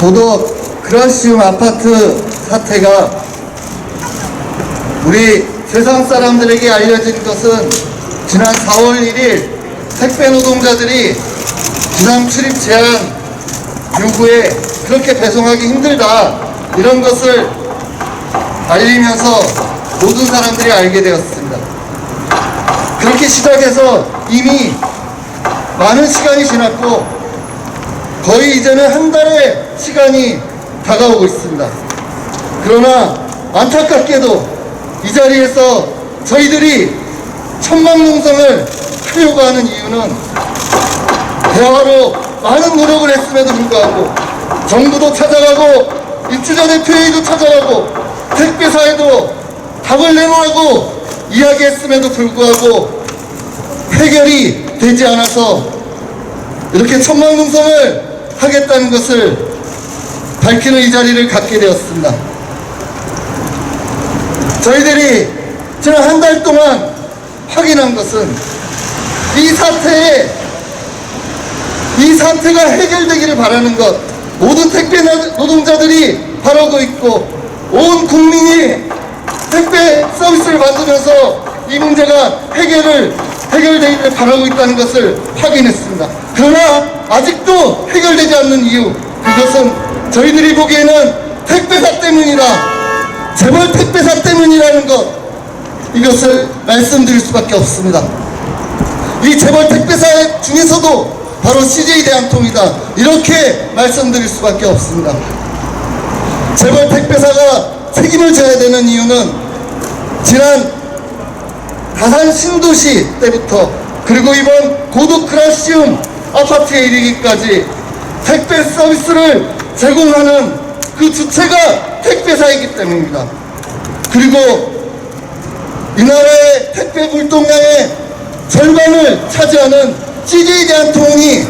고덕 그라시움 아파트 사태가 우리 세상 사람들에게 알려진 것은 지난 4월 1일 택배 노동자들이 비상 출입 제한 요구에 그렇게 배송하기 힘들다 이런 것을 알리면서 모든 사람들이 알게 되었습니다. 그렇게 시작해서 이미 많은 시간이 지났고 거의 이제는 한 달의 시간이 다가오고 있습니다. 그러나 안타깝게도 이 자리에서 저희들이 천막농성을 하려고 하는 이유는 대화로 많은 노력을 했음에도 불구하고 정부도 찾아가고 입주자 대표회의도 찾아가고 택배사에도 답을 내놓으라고 이야기했음에도 불구하고 해결이 되지 않아서 이렇게 천막농성을 하겠다는 것을 밝히는 이 자리를 갖게 되었습니다. 저희들이 지난 한 달 동안 확인한 것은 이 사태가 해결되기를 바라는 것, 모든 택배 노동자들이 바라고 있고 온 국민이 택배 서비스를 받으면서 이 문제가 해결되기를 바라고 있다는 것을 확인했습니다. 그러나 아직도 해결되지 않는 이유, 그것은 저희들이 보기에는 택배사 때문이다, 재벌 택배사 때문이라는 것, 이것을 말씀드릴 수밖에 없습니다. 이 재벌 택배사 중에서도 바로 CJ 대한통이다, 이렇게 말씀드릴 수밖에 없습니다. 재벌 택배사가 책임을 져야 되는 이유는 지난 다산 신도시 때부터 그리고 이번 고덕 그라시움 아파트에 이르기까지 택배 서비스를 제공하는 그 주체가 택배사이기 때문입니다. 그리고 이 나라의 택배 물동량의 절반을 차지하는 CJ 대한통운이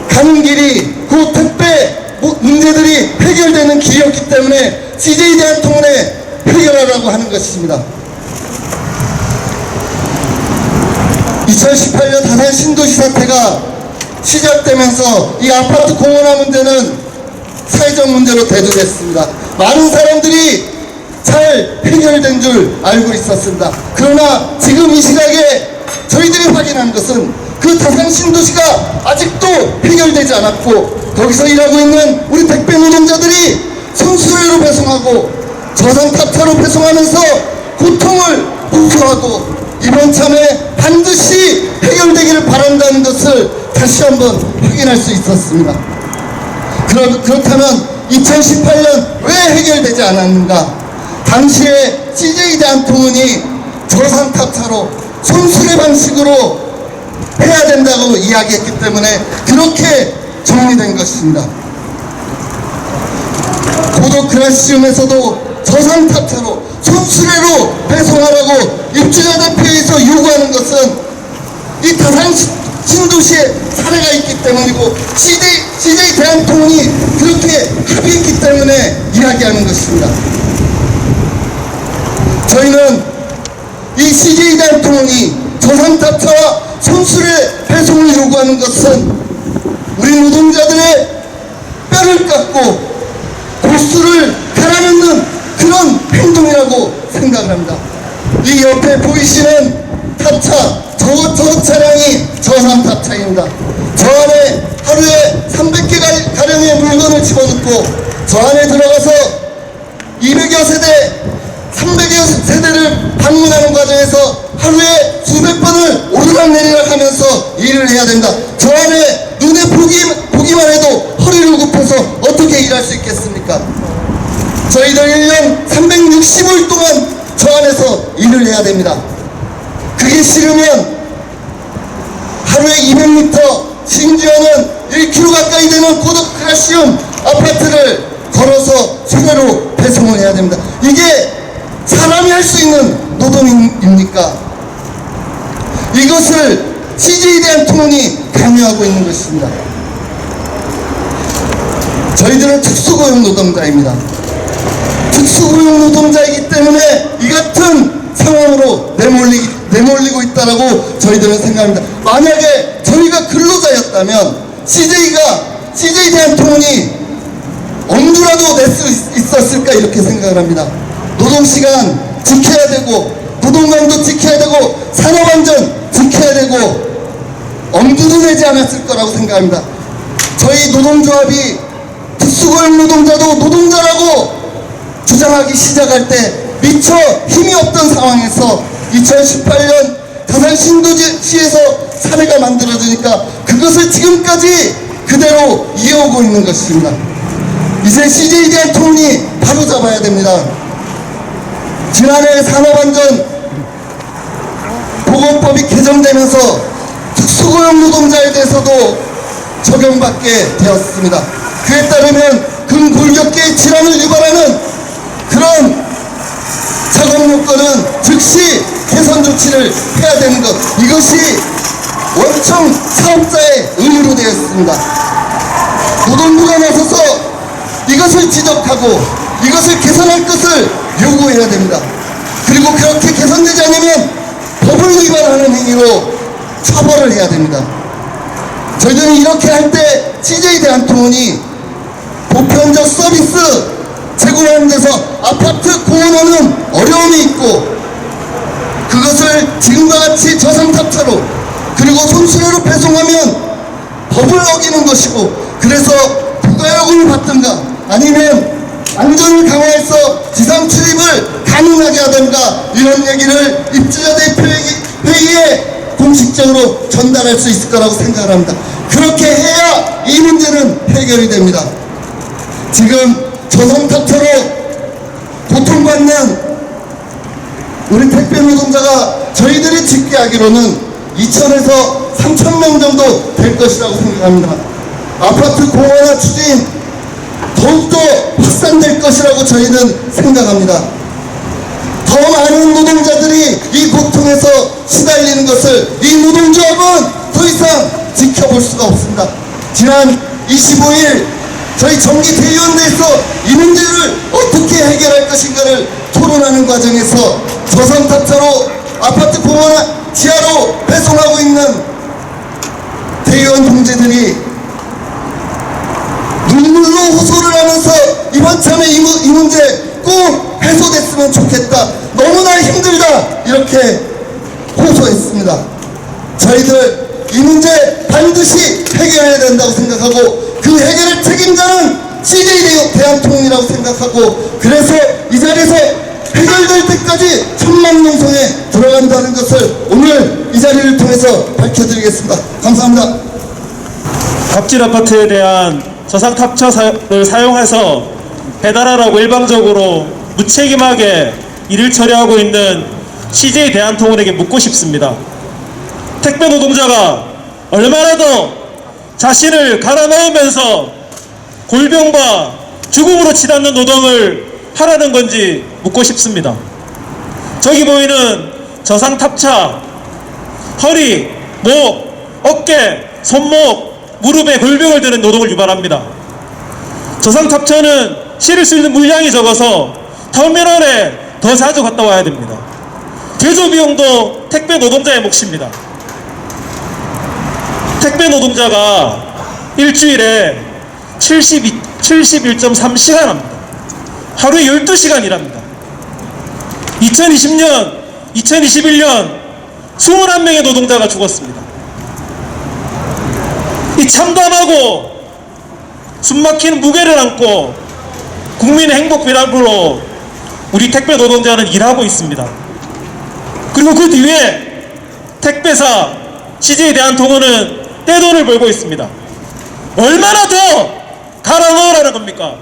가는 길이 그 택배 문제들이 해결되는 길이었기 때문에 CJ 대한통운에 해결하라고 하는 것입니다. 2018년 다산 신도시 사태가 시작되면서 이 아파트 공원화 문제는 사회적 문제로 대두됐습니다. 많은 사람들이 잘 해결된 줄 알고 있었습니다. 그러나 지금 이 시각에 저희들이 확인한 것은 그 다산 신도시가 아직도 해결되지 않았고 거기서 일하고 있는 우리 택배 노동자들이 손수레로 배송하고 저상탑차로 배송하면서 고통을 호소하고 이번 참에 반드시 해결되기를 바란다는 것을 다시 한번 확인할 수 있었습니다. 그렇다면 2018년 왜 해결되지 않았는가? 당시에 CJ 대한통운이 저상탑차로 손수레 방식으로 해야 된다고 이야기했기 때문에 그렇게 정리된 것입니다. 고덕 그라시움에서도 저상탑차로 손수레로 배송하라고 입주자 대표에서 요구하는 것은 이 다산 신도시에 사례가 있기 때문이고 CJ 대한통운이 그렇게 합의했기 때문에 이야기하는 것입니다. 저희는 이 CJ 대한통운이 저상탑차와 손수레 배송을 요구하는 것은 우리 노동자들의 뼈를 깎고 고수를 갈아넣는 그런 행동이라고 생각을 합니다. 이 옆에 보이시는 탑차, 저 차량이 저상탑차입니다. 저 안에 하루에 300개 가량의 물건을 집어넣고 저 안에 들어가서 200여 세대, 300여 세대를 방문하는 과정에서 하루에 수백 번을 오르락내리락 하면서 일을 해야 된다. 저 안에 눈에 보기만 해도 허리를 굽혀서 어떻게 일할 수 있겠습니까? 저희들 1년 365일 동안 저 안에서 일을 해야 됩니다. 그게 싫으면 하루에 200m, 심지어는 1km 가까이 되는 고덕 그라시움 아파트를 걸어서 수레로 배송을 해야 됩니다. 이게 사람이 할 수 있는 노동입니까? 이것을 CJ 대한통운이 강요하고 있는 것입니다. 저희들은 특수고용 노동자입니다. 특수고용 노동자이기 때문에 이 같은 상황으로 내몰리고 있다라고 저희들은 생각합니다. 만약에 저희가 근로자였다면 CJ 대한통운이 엄두라도 낼 수 있었을까 이렇게 생각을 합니다. 노동시간 지켜야 되고 노동강도 지켜야 되고 산업안전 지켜야 되고 엄두도 내지 않았을 거라고 생각합니다. 저희 노동조합이 특수고용 노동자도 노동자라고 주장하기 시작할 때 미처 힘이 없던 상황에서 2018년 다산 신도시에서 사례가 만들어지니까 그것을 지금까지 그대로 이어오고 있는 것입니다. 이제 CJ에 대한 토론이 바로 잡아야 됩니다. 지난해 산업안전 보건법이 개정되면서 특수고용 노동자에 대해서도 적용받게 되었습니다. 그에 따르면 근골격계의 질환을 유발하는 그런 작업 요건은 즉시 개선 조치를 해야 되는 것, 이것이 원청 사업자의 의무로 되어 있습니다. 노동부가 나서서 이것을 지적하고 이것을 개선할 것을 요구해야 됩니다. 그리고 그렇게 개선되지 않으면 법을 위반하는 행위로 처벌을 해야 됩니다. 저희들은 이렇게 할 때 CJ 대한통운이 보편적 서비스 제공하는 데서 아파트 공원하는 어려움이 있고 그것을 지금과 같이 저상탑차로 그리고 손수레로 배송하면 법을 어기는 것이고 그래서 부가요금을 받든가 아니면 안전을 강화해서 지상 출입을 가능하게 하든가 이런 얘기를 입주자 대표회의에 공식적으로 전달할 수 있을 거라고 생각을 합니다. 그렇게 해야 이 문제는 해결이 됩니다. 지금 저상탑차로 고통받는 우리 택배 노동자가 저희들이 집계하기로는 2,000에서 3,000명 정도 될 것이라고 생각합니다. 아파트 공원화 추진 더욱더 확산될 것이라고 저희는 생각합니다. 더 많은 노동자들이 이 고통에서 시달리는 것을 이 노동조합은 더 이상 지켜볼 수가 없습니다. 지난 25일 저희 정기대의원대에서 이 문제를 어떻게 해결할 것인가를 토론하는 과정에서 저상탑차로 아파트 공원 지하로 배송하고 있는 대의원 동지들이 눈물로 호소를 하면서 이번 참에 이 문제 꼭 해소됐으면 좋겠다, 너무나 힘들다 이렇게 호소했습니다. 저희들 이 문제 반드시 해결해야 된다고 생각하고 그 해결의 책임자는 CJ 대한통운이라고 생각하고 그래서 이 자리에서 해결될 때까지 천만농성에 들어간다는 것을 오늘 이 자리를 통해서 밝혀드리겠습니다. 감사합니다. 갑질 아파트에 대한 저상탑차를 사용해서 배달하라고 일방적으로 무책임하게 일을 처리하고 있는 CJ 대한통운에게 묻고 싶습니다. 택배 노동자가 얼마나 더 자신을 갈아 넣으면서 골병과 죽음으로 치닫는 노동을 하라는 건지 묻고 싶습니다. 저기 보이는 저상탑차, 허리, 목, 어깨, 손목, 무릎에 골병을 드는 노동을 유발합니다. 저상탑차는 실을 수 있는 물량이 적어서 터미널에 더 자주 갔다 와야 됩니다. 제조 비용도 택배 노동자의 몫입니다. 택배 노동자가 일주일에 71.3시간 합니다. 하루에 12시간 일합니다. 2020년, 2021년 21명의 노동자가 죽었습니다. 이 참도 안 하고 숨막히는 무게를 안고 국민의 행복 배달부로 우리 택배 노동자는 일하고 있습니다. 그리고 그 뒤에 택배사 CJ 대한통운은 떼돈을 벌고 있습니다. 얼마나 더 갈아 넣으라는 겁니까?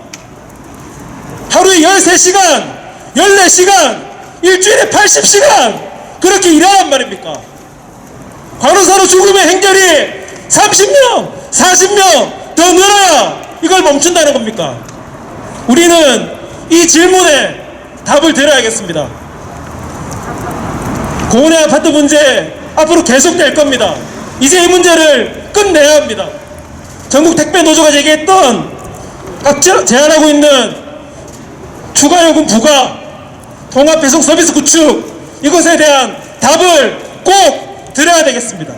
하루에 13시간, 14시간, 일주일에 80시간 그렇게 일하란 말입니까? 간호사로 죽음의 행렬이 30명, 40명 더 늘어야 이걸 멈춘다는 겁니까? 우리는 이 질문에 답을 드려야겠습니다. 고은의 아파트 문제 앞으로 계속될 겁니다. 이제 이 문제를 끝내야 합니다. 전국 택배 노조가 제기했던 각 제안하고 있는 추가요금 부과, 통합배송 서비스 구축, 이것에 대한 답을 꼭 드려야 되겠습니다.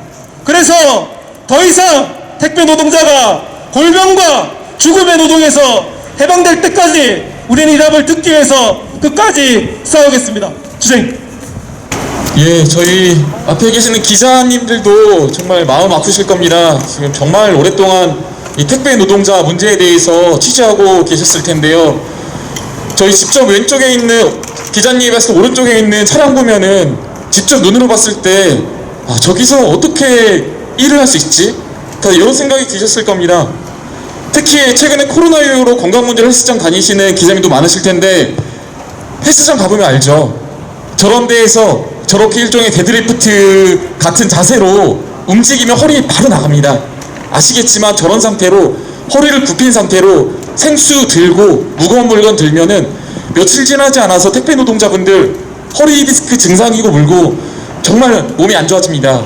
그래서 더 이상 택배 노동자가 골병과 죽음의 노동에서 해방될 때까지 우리는 이 답을 듣기 위해서 끝까지 싸우겠습니다. 주생. 예, 저희 앞에 계시는 기자님들도 정말 마음 아프실 겁니다. 지금 정말 오랫동안 이 택배 노동자 문제에 대해서 취재하고 계셨을 텐데요. 저희 직접 왼쪽에 있는 기자님에서 오른쪽에 있는 차량 보면은 직접 눈으로 봤을 때 저기서 어떻게 일을 할 수 있지? 다 이런 생각이 드셨을 겁니다. 특히 최근에 코로나 이후로 건강문제 헬스장 다니시는 기자님도 많으실 텐데 헬스장 가보면 알죠. 저런 데에서 저렇게 일종의 데드리프트 같은 자세로 움직이면 허리 바로 나갑니다. 아시겠지만 저런 상태로 허리를 굽힌 상태로 생수 들고 무거운 물건 들면은 며칠 지나지 않아서 택배 노동자분들 허리 디스크 증상이고 물고 정말 몸이 안 좋아집니다.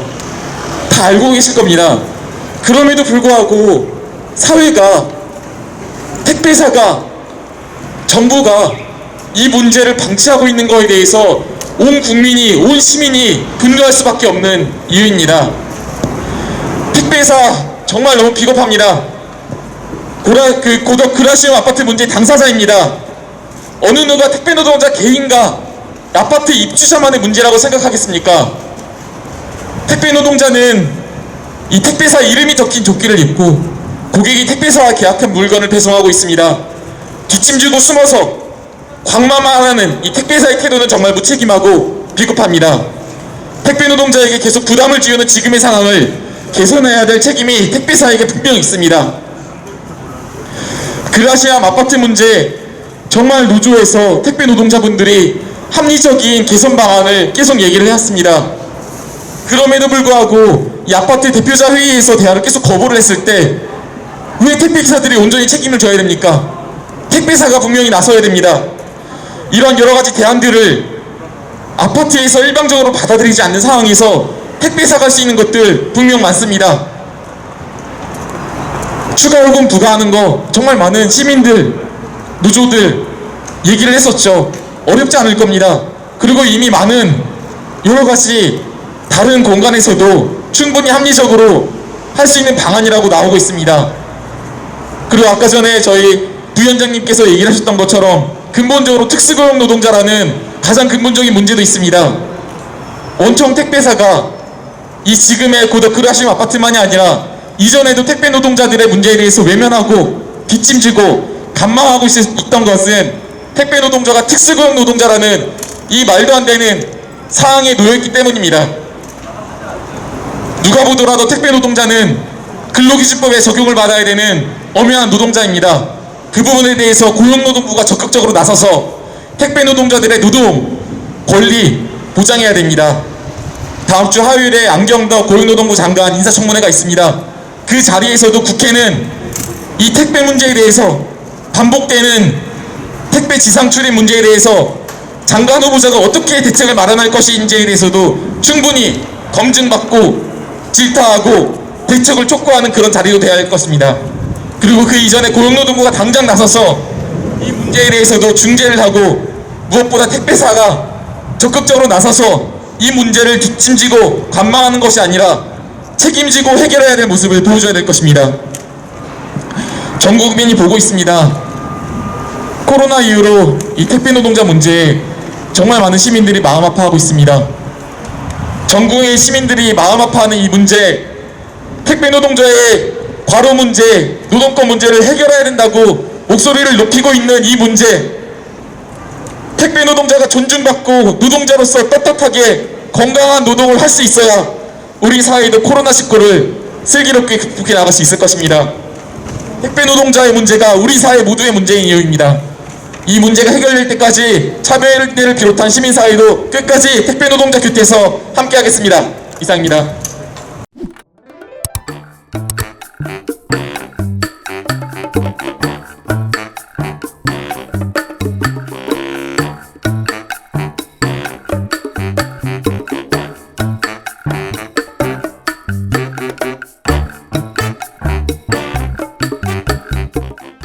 다 알고 계실 겁니다. 그럼에도 불구하고 사회가, 택배사가, 정부가 이 문제를 방치하고 있는 것에 대해서 온 국민이, 온 시민이 분노할 수밖에 없는 이유입니다. 택배사 정말 너무 비겁합니다. 고덕 그라시움 아파트 문제 당사자입니다. 어느 누가 택배 노동자 개인과 아파트 입주자만의 문제라고 생각하겠습니까? 택배 노동자는 이 택배사 이름이 적힌 조끼를 입고 고객이 택배사와 계약한 물건을 배송하고 있습니다. 뒷짐지고 숨어서 광마만 하는 이 택배사의 태도는 정말 무책임하고 비겁합니다. 택배 노동자에게 계속 부담을 지우는 지금의 상황을 개선해야 될 책임이 택배사에게 분명히 있습니다. 그라시암 아파트 문제, 정말 노조에서 택배 노동자분들이 합리적인 개선 방안을 계속 얘기를 해왔습니다. 그럼에도 불구하고 이 아파트 대표자 회의에서 대화를 계속 거부를 했을 때 왜 택배기사들이 온전히 책임을 져야 됩니까? 택배사가 분명히 나서야 됩니다. 이런 여러가지 대안들을 아파트에서 일방적으로 받아들이지 않는 상황에서 택배사가 할 수 있는 것들 분명 많습니다. 추가 요금 부과하는 거 정말 많은 시민들, 노조들 얘기를 했었죠. 어렵지 않을 겁니다. 그리고 이미 많은 여러가지 다른 공간에서도 충분히 합리적으로 할 수 있는 방안이라고 나오고 있습니다. 그리고 아까 전에 저희 부위원장님께서 얘기를 하셨던 것처럼 근본적으로 특수고용 노동자라는 가장 근본적인 문제도 있습니다. 원청 택배사가 이 지금의 고덕 그라시움 아파트만이 아니라 이전에도 택배 노동자들의 문제에 대해서 외면하고 뒷짐지고 간망하고 있던 것은 택배 노동자가 특수고용 노동자라는 이 말도 안 되는 사항에 놓여있기 때문입니다. 누가 보더라도 택배 노동자는 근로기준법에 적용을 받아야 되는 엄연한 노동자입니다. 그 부분에 대해서 고용노동부가 적극적으로 나서서 택배 노동자들의 노동 권리 보장해야 됩니다. 다음 주 화요일에 안경덕 고용노동부 장관 인사청문회가 있습니다. 그 자리에서도 국회는 이 택배 문제에 대해서 반복되는 택배 지상 출입 문제에 대해서 장관 후보자가 어떻게 대책을 마련할 것인지에 대해서도 충분히 검증받고 질타하고 대책을 촉구하는 그런 자리도 되어야 할 것입니다. 그리고 그 이전에 고용노동부가 당장 나서서 이 문제에 대해서도 중재를 하고 무엇보다 택배사가 적극적으로 나서서 이 문제를 뒷짐지고 관망하는 것이 아니라 책임지고 해결해야 될 모습을 보여줘야 될 것입니다. 전 국민이 보고 있습니다. 코로나 이후로 이 택배 노동자 문제에 정말 많은 시민들이 마음 아파하고 있습니다. 전국의 시민들이 마음 아파하는 이 문제, 택배 노동자의 과로 문제, 노동권 문제를 해결해야 된다고 목소리를 높이고 있는 이 문제, 택배 노동자가 존중받고 노동자로서 떳떳하게 건강한 노동을 할 수 있어야 우리 사회도 코로나19를 슬기롭게 극복해 나갈 수 있을 것입니다. 택배 노동자의 문제가 우리 사회 모두의 문제인 이유입니다. 이 문제가 해결될 때까지 차별대를 비롯한 시민사회도 끝까지 택배 노동자 곁에서 함께하겠습니다. 이상입니다.